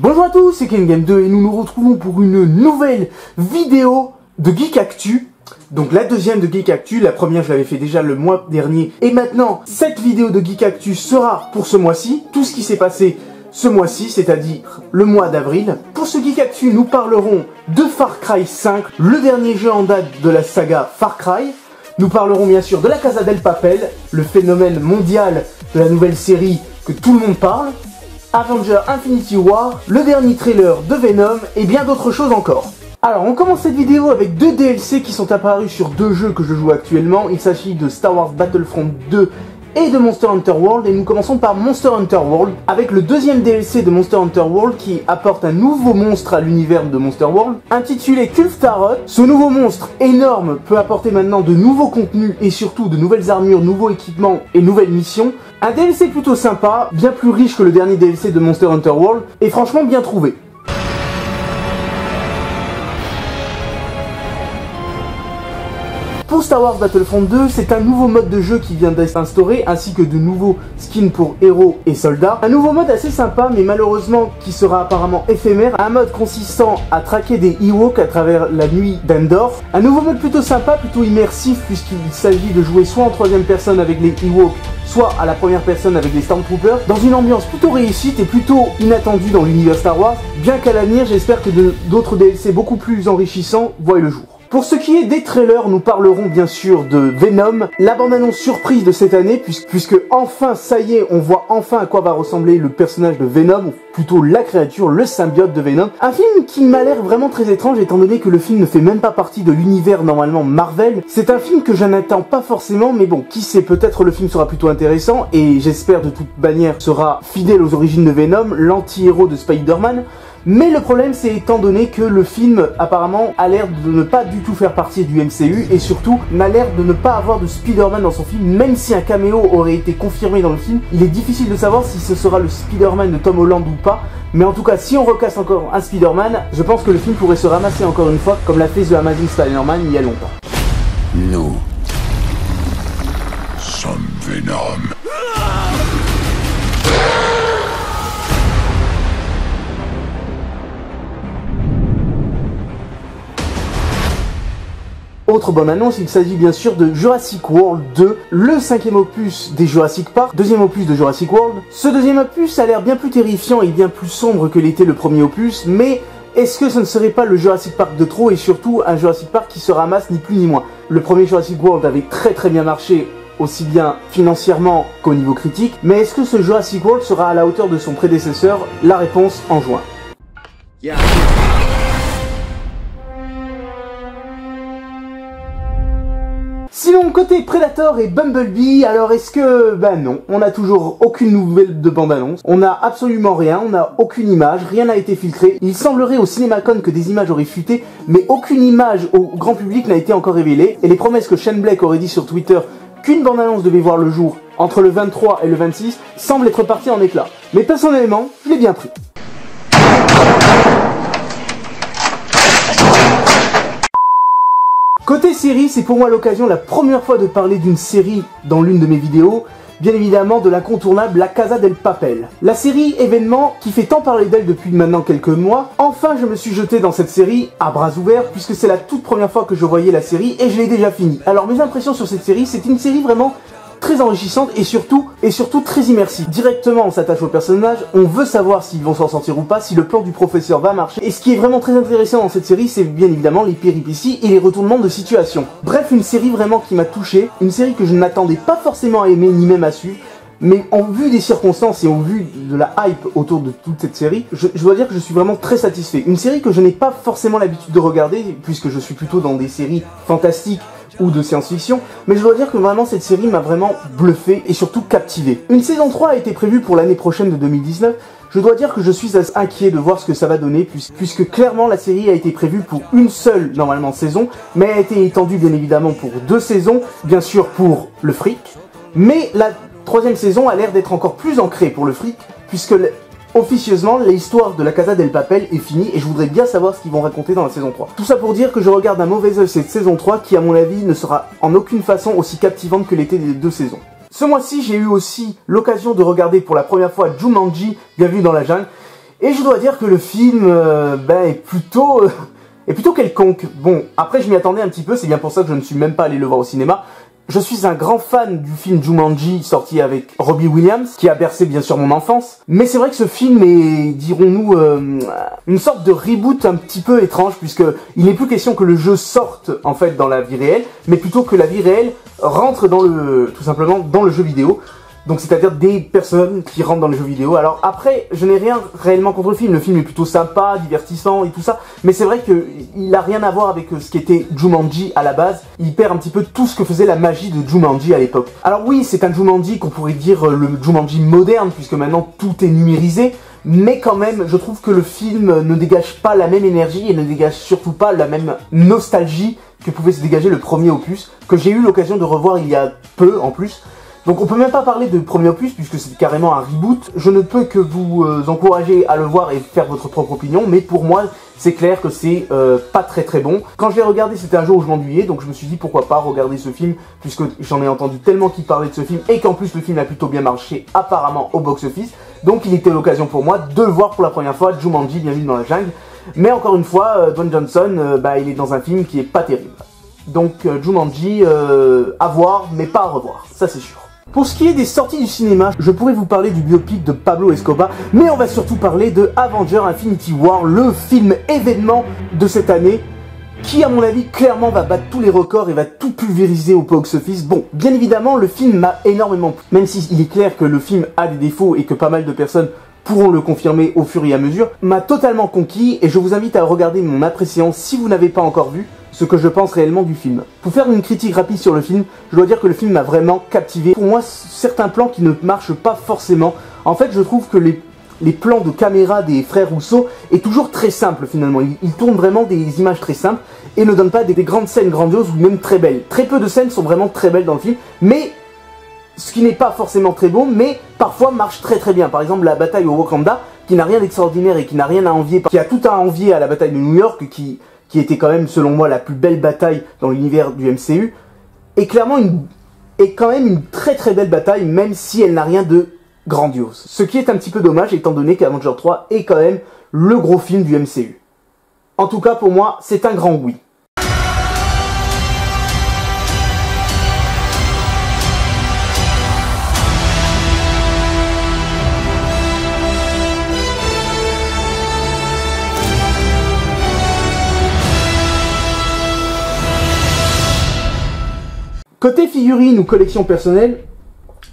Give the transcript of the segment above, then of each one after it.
Bonjour à tous, c'est KenGame2 et nous nous retrouvons pour une nouvelle vidéo de Geek Actu. Donc la deuxième de Geek Actu, la première je l'avais fait déjà le mois dernier. Et maintenant, cette vidéo de Geek Actu sera pour ce mois-ci, tout ce qui s'est passé ce mois-ci, c'est-à-dire le mois d'avril. Pour ce Geek Actu, nous parlerons de Far Cry 5, le dernier jeu en date de la saga Far Cry. Nous parlerons bien sûr de la Casa del Papel, le phénomène mondial de la nouvelle série que tout le monde parle. Avengers Infinity War, le dernier trailer de Venom et bien d'autres choses encore. Alors on commence cette vidéo avec deux DLC qui sont apparus sur deux jeux que je joue actuellement. Il s'agit de Star Wars Battlefront 2 et de Monster Hunter World, et nous commençons par Monster Hunter World avec le deuxième DLC de Monster Hunter World qui apporte un nouveau monstre à l'univers de Monster World intitulé Kulftaroth. Ce nouveau monstre énorme peut apporter maintenant de nouveaux contenus et surtout de nouvelles armures, nouveaux équipements et nouvelles missions. Un DLC plutôt sympa, bien plus riche que le dernier DLC de Monster Hunter World et franchement bien trouvé. Pour Star Wars Battlefront 2, c'est un nouveau mode de jeu qui vient d'être instauré, ainsi que de nouveaux skins pour héros et soldats. Un nouveau mode assez sympa, mais malheureusement qui sera apparemment éphémère. Un mode consistant à traquer des Ewoks à travers la nuit d'Endor. Un nouveau mode plutôt sympa, plutôt immersif, puisqu'il s'agit de jouer soit en troisième personne avec les Ewoks, soit à la première personne avec les Stormtroopers, dans une ambiance plutôt réussite et plutôt inattendue dans l'univers Star Wars, bien qu'à l'avenir, j'espère que d'autres DLC beaucoup plus enrichissants voient le jour. Pour ce qui est des trailers, nous parlerons bien sûr de Venom, la bande-annonce surprise de cette année, puisque enfin, ça y est, on voit enfin à quoi va ressembler le personnage de Venom, ou plutôt la créature, le symbiote de Venom. Un film qui m'a l'air vraiment très étrange, étant donné que le film ne fait même pas partie de l'univers normalement Marvel. C'est un film que je n'attends pas forcément, mais bon, qui sait, peut-être le film sera plutôt intéressant, et j'espère de toute manière sera fidèle aux origines de Venom, l'anti-héros de Spider-Man. Mais le problème, c'est étant donné que le film, apparemment, a l'air de ne pas du tout faire partie du MCU, et surtout, n'a l'air de ne pas avoir de Spider-Man dans son film, même si un caméo aurait été confirmé dans le film. Il est difficile de savoir si ce sera le Spider-Man de Tom Holland ou pas, mais en tout cas, si on recasse encore un Spider-Man, je pense que le film pourrait se ramasser encore une fois, comme l'a fait The Amazing Spider-Man il y a longtemps. Nous sommes Venom. Autre bonne annonce, il s'agit bien sûr de Jurassic World 2, le cinquième opus des Jurassic Park, deuxième opus de Jurassic World. Ce deuxième opus a l'air bien plus terrifiant et bien plus sombre que l'était le premier opus, mais est-ce que ce ne serait pas le Jurassic Park de trop et surtout un Jurassic Park qui se ramasse ni plus ni moins? Le premier Jurassic World avait très bien marché, aussi bien financièrement qu'au niveau critique, mais est-ce que ce Jurassic World sera à la hauteur de son prédécesseur? La réponse en juin. Yeah. Sinon, côté Predator et Bumblebee, alors est-ce que... Ben non, on n'a toujours aucune nouvelle de bande-annonce, on n'a absolument rien, on n'a aucune image, rien n'a été filtré. Il semblerait au CinemaCon que des images auraient fuité, mais aucune image au grand public n'a été encore révélée, et les promesses que Shane Black aurait dit sur Twitter qu'une bande-annonce devait voir le jour entre le 23 et le 26 semblent être parties en éclats. Mais personnellement, je l'ai bien pris. Côté série, c'est pour moi l'occasion, la première fois de parler d'une série dans l'une de mes vidéos, bien évidemment de l'incontournable La Casa del Papel. La série événement qui fait tant parler d'elle depuis maintenant quelques mois, enfin je me suis jeté dans cette série à bras ouverts puisque c'est la toute première fois que je voyais la série et je l'ai déjà finie. Alors mes impressions sur cette série, c'est une série vraiment très enrichissante et surtout très immersive. Directement on s'attache aux personnages, on veut savoir s'ils vont s'en sortir ou pas, si le plan du professeur va marcher. Et ce qui est vraiment très intéressant dans cette série, c'est bien évidemment les péripéties et les retournements de situation. Bref, une série vraiment qui m'a touché, une série que je n'attendais pas forcément à aimer ni même à suivre. Mais en vue des circonstances et en vue de la hype autour de toute cette série, je dois dire que je suis vraiment très satisfait. Une série que je n'ai pas forcément l'habitude de regarder, puisque je suis plutôt dans des séries fantastiques ou de science-fiction, mais je dois dire que vraiment cette série m'a vraiment bluffé et surtout captivé. Une saison 3 a été prévue pour l'année prochaine de 2019, je dois dire que je suis assez inquiet de voir ce que ça va donner, puisque clairement la série a été prévue pour une seule, normalement, saison, mais a été étendue bien évidemment pour 2 saisons, bien sûr pour le fric, mais la troisième saison a l'air d'être encore plus ancrée pour le fric, puisque officieusement, l'histoire de la Casa del Papel est finie et je voudrais bien savoir ce qu'ils vont raconter dans la saison 3. Tout ça pour dire que je regarde d'un mauvais œil cette saison 3 qui, à mon avis, ne sera en aucune façon aussi captivante que l'était des 2 saisons. Ce mois-ci, j'ai eu aussi l'occasion de regarder pour la première fois Jumanji, Bienvenue dans la jungle. Et je dois dire que le film est plutôt quelconque. Bon, après je m'y attendais un petit peu, c'est bien pour ça que je ne suis même pas allé le voir au cinéma. Je suis un grand fan du film Jumanji sorti avec Robbie Williams, qui a bercé bien sûr mon enfance. Mais c'est vrai que ce film est, dirons-nous, une sorte de reboot un petit peu étrange, puisque il n'est plus question que le jeu sorte en fait dans la vie réelle, mais plutôt que la vie réelle rentre dans tout simplement dans le jeu vidéo. Donc c'est-à-dire des personnes qui rentrent dans les jeux vidéo. Alors après, je n'ai rien réellement contre le film est plutôt sympa, divertissant et tout ça, mais c'est vrai qu'il a rien à voir avec ce qu'était Jumanji à la base. Il perd un petit peu tout ce que faisait la magie de Jumanji à l'époque. Alors oui, c'est un Jumanji qu'on pourrait dire le Jumanji moderne, puisque maintenant tout est numérisé, mais quand même, je trouve que le film ne dégage pas la même énergie et ne dégage surtout pas la même nostalgie que pouvait se dégager le premier opus, que j'ai eu l'occasion de revoir il y a peu en plus. Donc on peut même pas parler de premier opus puisque c'est carrément un reboot. Je ne peux que vous encourager à le voir et faire votre propre opinion, mais pour moi c'est clair que c'est pas très bon. Quand je l'ai regardé, c'était un jour où je m'ennuyais, donc je me suis dit pourquoi pas regarder ce film, puisque j'en ai entendu tellement qu'il parlait de ce film et qu'en plus le film a plutôt bien marché apparemment au box-office. Donc il était l'occasion pour moi de le voir pour la première fois, Jumanji, Bienvenue dans la jungle. Mais encore une fois, Dwayne Johnson, il est dans un film qui est pas terrible. Donc Jumanji, à voir, mais pas à revoir, ça c'est sûr. Pour ce qui est des sorties du cinéma, je pourrais vous parler du biopic de Pablo Escobar, mais on va surtout parler de Avengers Infinity War, le film événement de cette année, qui à mon avis clairement va battre tous les records et va tout pulvériser au box-office. Bon, bien évidemment, le film m'a énormément plu, même s'il est clair que le film a des défauts et que pas mal de personnes pourront le confirmer au fur et à mesure, m'a totalement conquis et je vous invite à regarder mon appréciation si vous n'avez pas encore vu ce que je pense réellement du film. Pour faire une critique rapide sur le film, je dois dire que le film m'a vraiment captivé. Pour moi, certains plans qui ne marchent pas forcément. En fait, je trouve que les plans de caméra des frères Rousseau est toujours très simple finalement. Ils tournent vraiment des images très simples et ne donnent pas des grandes scènes grandioses ou même très belles. Très peu de scènes sont vraiment très belles dans le film, mais ce qui n'est pas forcément très beau, mais parfois marche très bien. Par exemple, la bataille au Wakanda, qui n'a rien d'extraordinaire et qui n'a rien à envier, qui a tout à envier à la bataille de New York, qui était quand même, selon moi, la plus belle bataille dans l'univers du MCU, est clairement quand même une très belle bataille, même si elle n'a rien de grandiose. Ce qui est un petit peu dommage, étant donné qu'Avengers 3 est quand même le gros film du MCU. En tout cas, pour moi, c'est un grand oui. Côté figurines ou collection personnelle,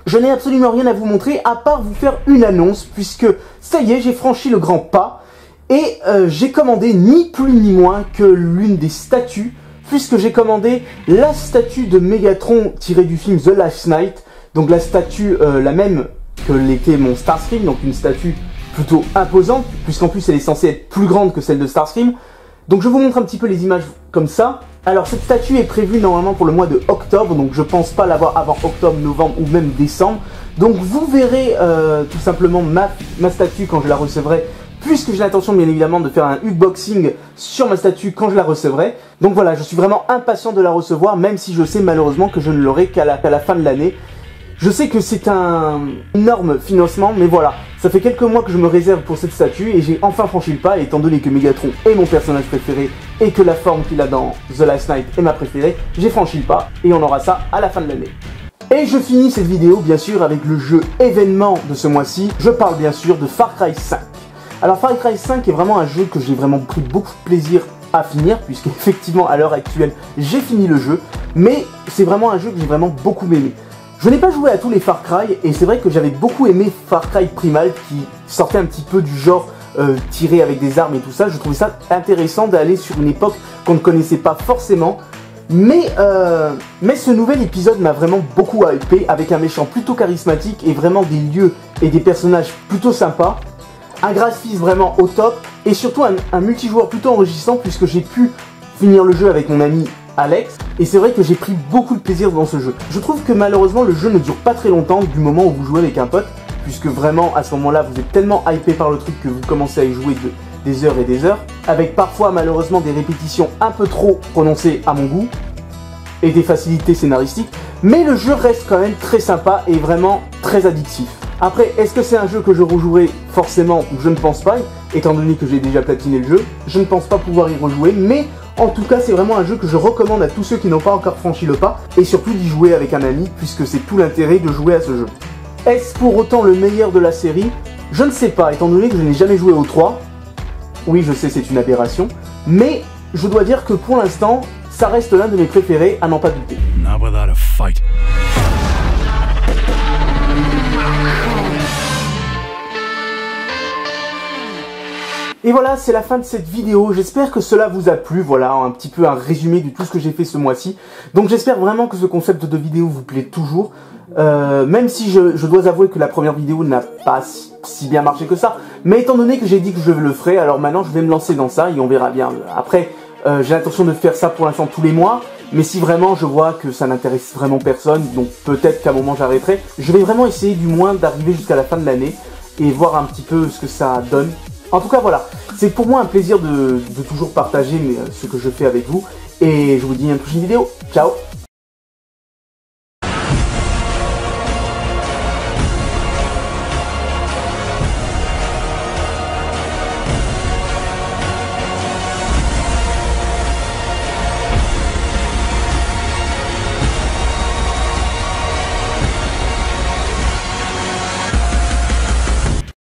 je n'ai absolument rien à vous montrer à part vous faire une annonce, puisque ça y est, j'ai franchi le grand pas et j'ai commandé ni plus ni moins que l'une des statues, puisque j'ai commandé la statue de Megatron tirée du film The Last Knight, donc la statue la même que l'était mon Starscream, donc une statue plutôt imposante, puisqu'en plus elle est censée être plus grande que celle de Starscream. Donc je vous montre un petit peu les images comme ça. Alors cette statue est prévue normalement pour le mois de octobre, donc je pense pas l'avoir avant octobre, novembre ou même décembre. Donc vous verrez tout simplement ma statue quand je la recevrai, puisque j'ai l'intention bien évidemment de faire un unboxing sur ma statue quand je la recevrai. Donc voilà, je suis vraiment impatient de la recevoir, même si je sais malheureusement que je ne l'aurai qu'à la fin de l'année. Je sais que c'est un énorme financement, mais voilà, ça fait quelques mois que je me réserve pour cette statue et j'ai enfin franchi le pas, et étant donné que Megatron est mon personnage préféré et que la forme qu'il a dans The Last Knight est ma préférée, j'ai franchi le pas et on aura ça à la fin de l'année. Et je finis cette vidéo bien sûr avec le jeu événement de ce mois-ci, je parle bien sûr de Far Cry 5. Alors Far Cry 5 est vraiment un jeu que j'ai vraiment pris beaucoup de plaisir à finir, puisqu'effectivement à l'heure actuelle j'ai fini le jeu, mais c'est vraiment un jeu que j'ai vraiment beaucoup aimé. Je n'ai pas joué à tous les Far Cry, et c'est vrai que j'avais beaucoup aimé Far Cry Primal, qui sortait un petit peu du genre tiré avec des armes et tout ça. Je trouvais ça intéressant d'aller sur une époque qu'on ne connaissait pas forcément. Mais ce nouvel épisode m'a vraiment beaucoup hypé, avec un méchant plutôt charismatique et vraiment des lieux et des personnages plutôt sympas. Un graphisme vraiment au top, et surtout un multijoueur plutôt enrichissant, puisque j'ai pu finir le jeu avec mon ami Alex, et c'est vrai que j'ai pris beaucoup de plaisir dans ce jeu. Je trouve que malheureusement le jeu ne dure pas très longtemps du moment où vous jouez avec un pote, puisque vraiment à ce moment-là vous êtes tellement hypé par le truc que vous commencez à y jouer des heures et des heures, avec parfois malheureusement des répétitions un peu trop prononcées à mon goût, et des facilités scénaristiques, mais le jeu reste quand même très sympa et vraiment très addictif. Après, est-ce que c'est un jeu que je rejouerai? Forcément, je ne pense pas, étant donné que j'ai déjà platiné le jeu. Je ne pense pas pouvoir y rejouer, mais en tout cas, c'est vraiment un jeu que je recommande à tous ceux qui n'ont pas encore franchi le pas, et surtout d'y jouer avec un ami, puisque c'est tout l'intérêt de jouer à ce jeu. Est-ce pour autant le meilleur de la série? Je ne sais pas, étant donné que je n'ai jamais joué au 3. Oui, je sais, c'est une aberration, mais je dois dire que pour l'instant, ça reste l'un de mes préférés, à n'en pas douter. Not without a fight. Et voilà, c'est la fin de cette vidéo. J'espère que cela vous a plu. Voilà, un petit peu un résumé de tout ce que j'ai fait ce mois-ci. Donc j'espère vraiment que ce concept de vidéo vous plaît toujours. Même si je dois avouer que la première vidéo n'a pas si bien marché que ça. Mais étant donné que j'ai dit que je le ferai, alors maintenant je vais me lancer dans ça et on verra bien. Après, j'ai l'intention de faire ça pour l'instant tous les mois. Mais si vraiment je vois que ça n'intéresse vraiment personne, donc peut-être qu'à un moment j'arrêterai, je vais vraiment essayer du moins d'arriver jusqu'à la fin de l'année et voir un petit peu ce que ça donne. En tout cas voilà, c'est pour moi un plaisir de toujours partager ce que je fais avec vous. Et je vous dis à une prochaine vidéo. Ciao!